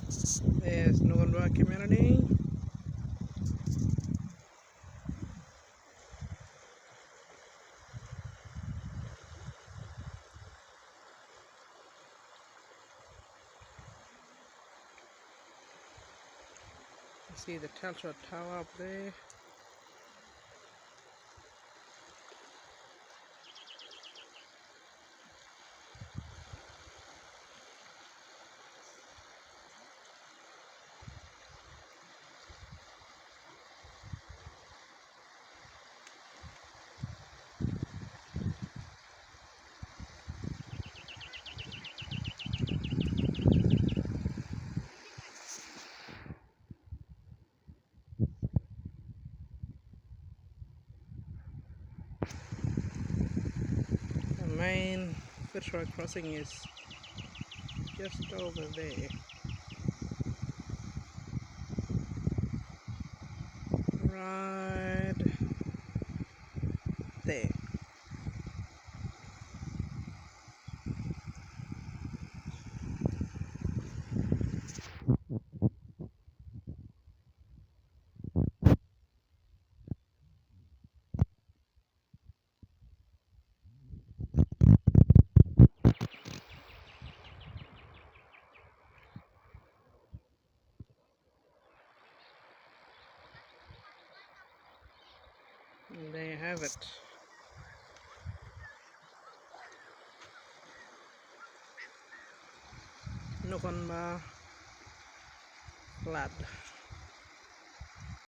There's Noonwa community. You see the Telstra tower up there. The main Fitzroy crossing is just over there. Right there. And there you have it. Noonwa flood.